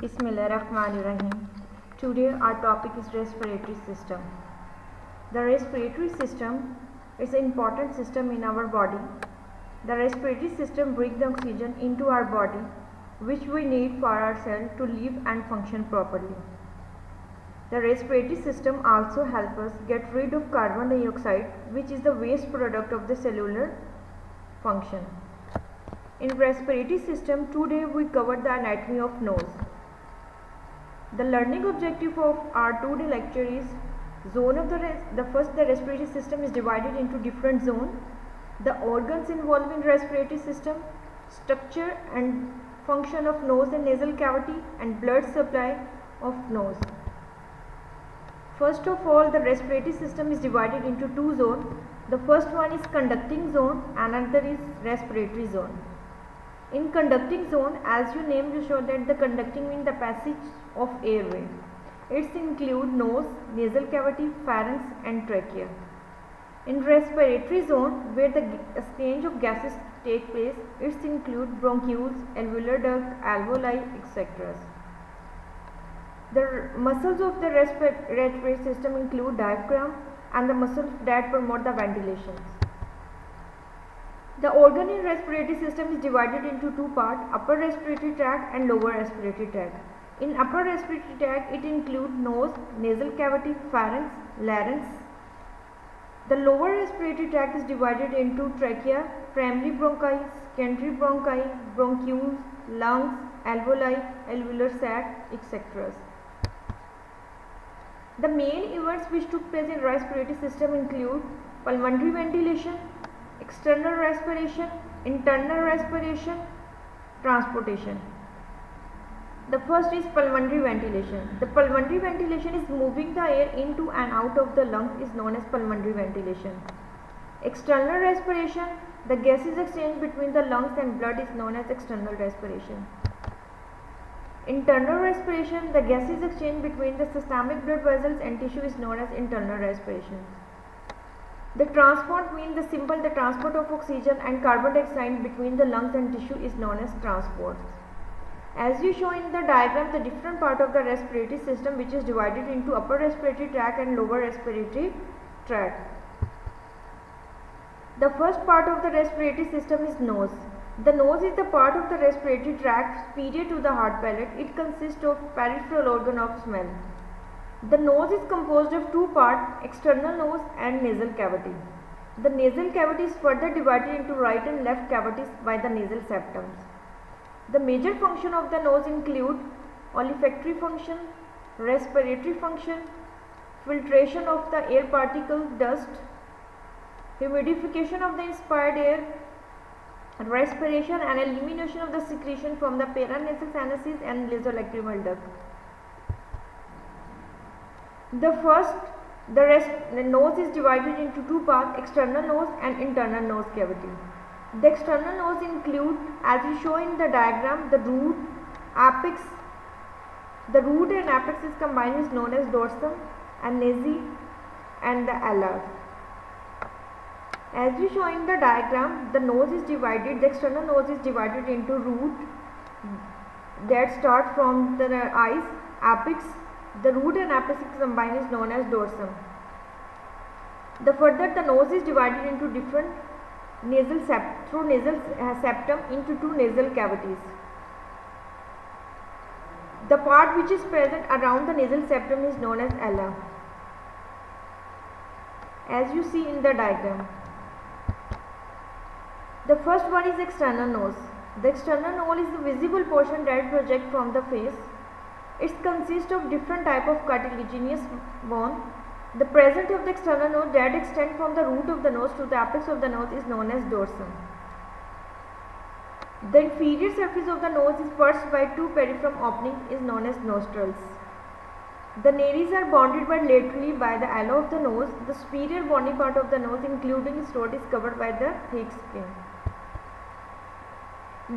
Bismillahirrahmanirrahim. Today our topic is respiratory system. The respiratory system is an important system in our body. The respiratory system brings the oxygen into our body which we need for our cells to live and function properly. The respiratory system also helps us get rid of carbon dioxide, which is the waste product of the cellular function. In respiratory system, today we covered the anatomy of nose. The learning objective of our today lecture is zone of the respiratory system is divided into different zones. The organs involved in respiratory system, structure and function of nose and nasal cavity, and blood supply of nose. First of all, the respiratory system is divided into two zones. The first one is conducting zone and another is respiratory zone. In conducting zone, as you name you show that the conducting means the passage of airway. It include nose, nasal cavity, pharynx and trachea. In respiratory zone, where the exchange of gases take place, it include bronchioles, alveolar duct, alveoli, etc. The muscles of the respiratory system include diaphragm and the muscles that promote the ventilation. The organ in respiratory system is divided into two parts, upper respiratory tract and lower respiratory tract. In upper respiratory tract, it includes nose, nasal cavity, pharynx, larynx. The lower respiratory tract is divided into trachea, primary bronchi, secondary bronchi, bronchioles, lungs, alveoli, alveolar sac, etc. The main events which took place in respiratory system include pulmonary ventilation, external respiration, internal respiration, transportation. The first is pulmonary ventilation. The pulmonary ventilation is moving the air into and out of the lungs is known as pulmonary ventilation. External respiration, the gases exchange between the lungs and blood is known as external respiration. Internal respiration, the gases exchange between the systemic blood vessels and tissue is known as internal respiration. The transport means the transport of oxygen and carbon dioxide between the lungs and tissue is known as transport. As you show in the diagram, the different part of the respiratory system which is divided into upper respiratory tract and lower respiratory tract. The first part of the respiratory system is nose. The nose is the part of the respiratory tract superior to the hard palate. It consists of peripheral organ of smell. The nose is composed of two parts, external nose and nasal cavity. The nasal cavity is further divided into right and left cavities by the nasal septums. The major function of the nose include olfactory function, respiratory function, filtration of the air particles, dust, humidification of the inspired air, respiration and elimination of the secretion from the paranasal sinuses and nasolacrimal duct. The nose is divided into two parts, external nose and internal nose cavity. The external nose include, as we show in the diagram, the root, apex. The root and apex is combined is known as dorsum and nasi and the alar. As we show in the diagram, the external nose is divided into root that start from the eyes, apex. The root and apex combined is known as dorsum. The nose is divided into different nasal septum into two nasal cavities. The part which is present around the nasal septum is known as ala, as you see in the diagram. The first one is external nose. The external nose is the visible portion that projects from the face. It consists of different type of cartilaginous bone. The presence of the external nose that extends from the root of the nose to the apex of the nose is known as dorsum. The inferior surface of the nose is pierced by two periform openings is known as nostrils. The nares are bounded by laterally by the ala of the nose. The superior bony part of the nose including its throat is covered by the thick skin.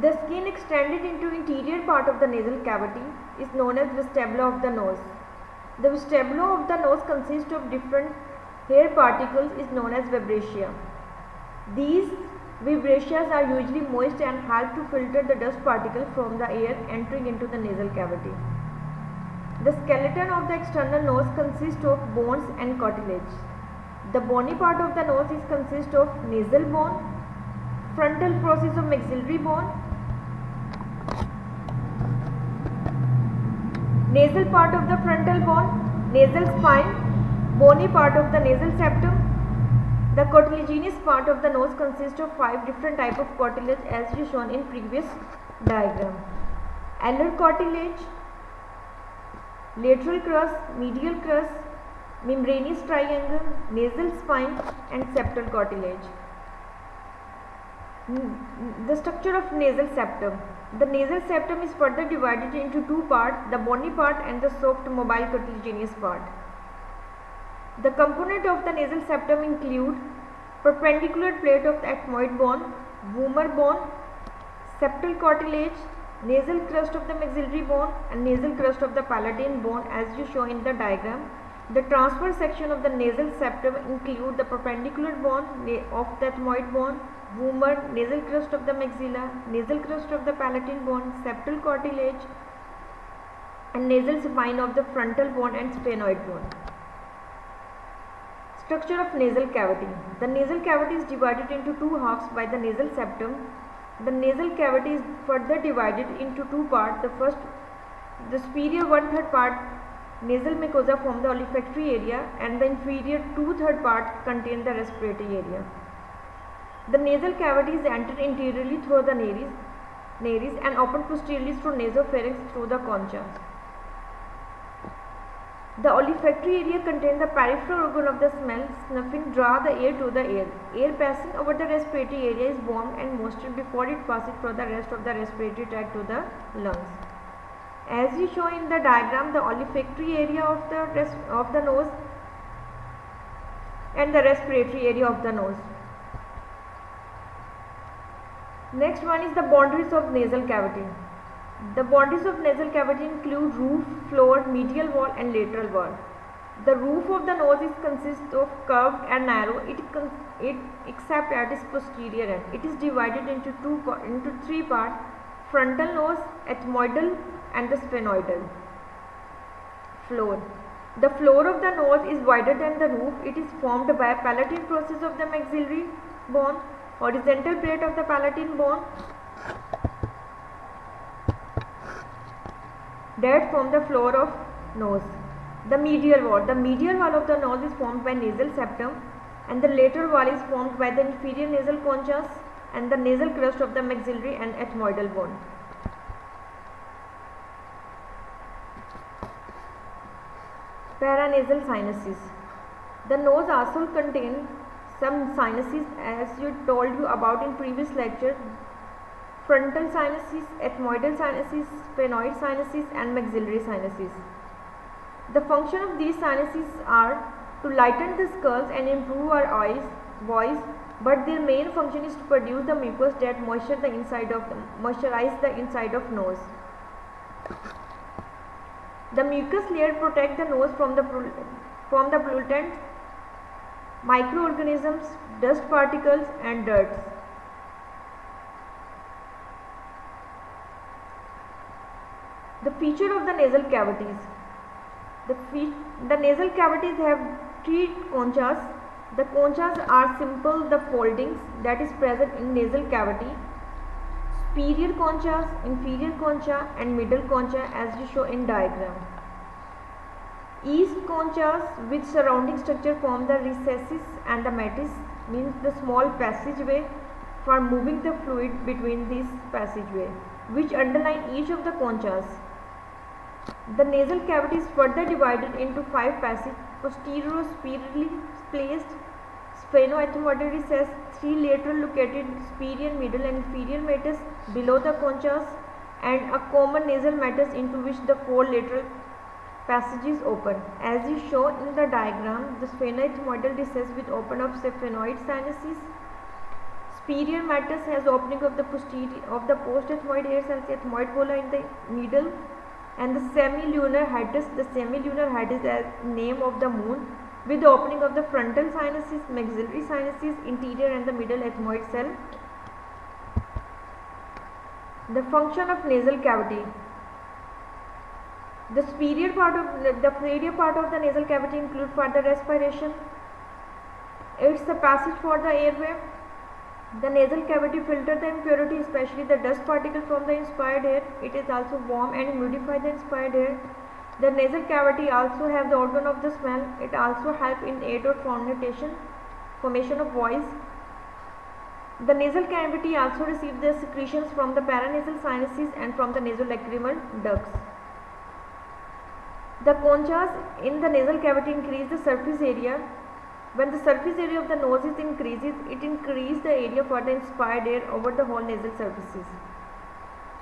The skin extended into interior part of the nasal cavity is known as vestibula of the nose. The vestibula of the nose consists of different hair particles is known as vibrissae. These vibrissae are usually moist and help to filter the dust particles from the air entering into the nasal cavity. The skeleton of the external nose consists of bones and cartilage. The bony part of the nose is consists of nasal bone, frontal process of maxillary bone, nasal part of the frontal bone, nasal spine, bony part of the nasal septum. The cartilaginous part of the nose consists of 5 different types of cartilage as you shown in previous diagram. Alar cartilage, lateral crus, medial crus, membranous triangle, nasal spine and septal cartilage. The structure of nasal septum. The nasal septum is further divided into 2 parts, the bony part and the soft mobile cartilaginous part. The component of the nasal septum include perpendicular plate of the ethmoid bone, vomer bone, septal cartilage, nasal crust of the maxillary bone and nasal crust of the palatine bone as you show in the diagram. The transverse section of the nasal septum include the perpendicular bone of the ethmoid bone, vomer, nasal crust of the maxilla, nasal crust of the palatine bone, septal cartilage and nasal spine of the frontal bone and sphenoid bone. Structure of nasal cavity. The nasal cavity is divided into 2 halves by the nasal septum. The nasal cavity is further divided into 2 parts. The first, the superior 1/3 part nasal mucosa form the olfactory area and the inferior 2/3 part contain the respiratory area. The nasal cavity is entered anteriorly through the nares and open posteriorly through nasopharynx through the concha. The olfactory area contains the peripheral organ of the smell, snuffing, draw the air to the air. Air passing over the respiratory area is warmed and moistened before it passes through the rest of the respiratory tract to the lungs. As you show in the diagram, the olfactory area of the nose and the respiratory area of the nose. Next one is the boundaries of nasal cavity. The boundaries of nasal cavity include roof, floor, medial wall and lateral wall. The roof of the nose consists of curved and narrow, except at its posterior end. It is divided into 3 parts, frontal nose, ethmoidal and the sphenoidal. Floor. The floor of the nose is wider than the roof. It is formed by a palatine process of the maxillary bone, horizontal plate of the palatine bone that form the floor of nose. The medial wall. The medial wall of the nose is formed by nasal septum and the lateral wall is formed by the inferior nasal conchas and the nasal crust of the maxillary and ethmoidal bone. Paranasal sinuses. The nose also contains some sinuses as you told you about in previous lecture. Frontal sinuses, ethmoidal sinuses, sphenoid sinuses and maxillary sinuses. The function of these sinuses are to lighten the skulls and improve our voice, but their main function is to produce the mucus that moisturize the inside of nose. The mucus layer protects the nose from the pollutants, microorganisms, dust particles and dirt. The feature of the nasal cavities. The nasal cavities have 3 conchas. The conchas are simple, the foldings that is present in nasal cavity. Superior conchas, inferior concha and middle concha as you show in diagram. East conchas with surrounding structure form the recesses and the meatus, means the small passageway for moving the fluid between these passageway, which underline each of the conchas. The nasal cavity is further divided into 5 passages, posterior-superiorly placed, sphenoethmoidal recess, 3 lateral located superior, middle and inferior meatus below the conchas, and a common nasal meatus into which the 4 lateral passages open. As you show in the diagram, the sphenoethmoidal recess with open of sphenoid sinuses. Superior meatus has opening of the post-ethmoid air cells, ethmoid bulla in the middle, and the semilunar head. The semilunar head is the name of the moon, with the opening of the frontal sinuses, maxillary sinuses, interior and the middle ethmoid cell. The function of nasal cavity. The superior part of the nasal cavity include further respiration. It's the passage for the airway. The nasal cavity filter the impurity, especially the dust particle from the inspired air. It is also warm and humidify the inspired air. The nasal cavity also have the organ of the smell. It also help in aid or formation of voice. The nasal cavity also receives the secretions from the paranasal sinuses and from the nasolacrimal ducts. The conchas in the nasal cavity increase the surface area. When the surface area of the nose increases, it increases the area for the inspired air over the whole nasal surfaces,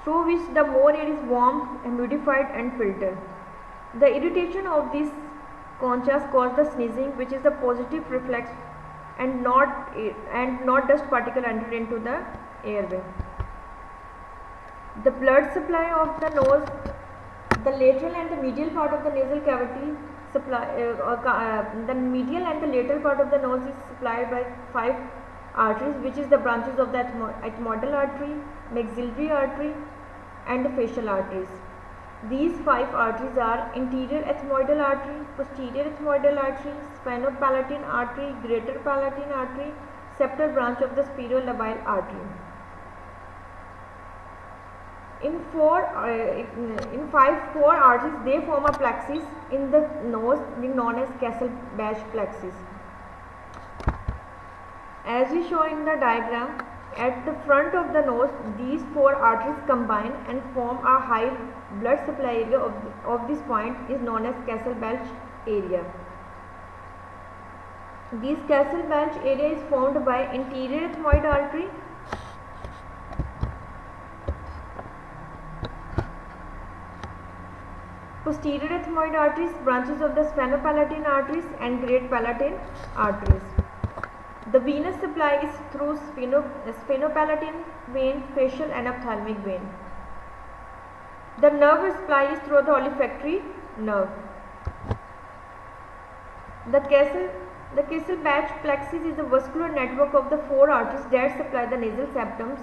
through which the more air is warmed, humidified and filtered. The irritation of these conchas cause the sneezing, which is the positive reflex, and not dust particle enter into the airway. The blood supply of the nose, the lateral and the medial part of the nasal cavity the medial and the lateral part of the nose is supplied by 5 arteries, which is the branches of the ethmoidal artery, maxillary artery and the facial arteries. These 5 arteries are anterior ethmoidal artery, posterior ethmoidal artery, sphenopalatine artery, greater palatine artery, septal branch of the sphero-labile artery. In 4 arteries, they form a plexus in the nose known as Castle-Batch plexus. As we show in the diagram, at the front of the nose, these 4 arteries combine and form a high blood supply area of this point is known as Castle-Batch area. This Castle-Batch area is formed by anterior ethmoid artery, posterior ethmoid arteries, branches of the sphenopalatine arteries and great palatine arteries. The venous supply is through sphenopalatine vein, facial and ophthalmic vein. The nerve supply is through the olfactory nerve. The Castle-Batch plexus is a vascular network of the 4 arteries that supply the nasal septums.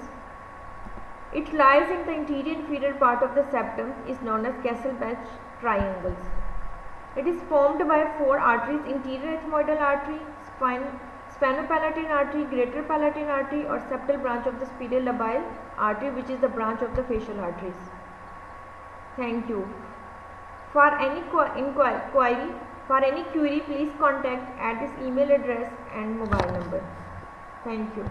It lies in the anterior inferior part of the septum, is known as Castle-Batch triangles. It is formed by 4 arteries: anterior ethmoidal artery, sphenopalatine artery, greater palatine artery or septal branch of the sphero-labile artery, which is the branch of the facial arteries. Thank you. For any query, please contact at this email address and mobile number. Thank you.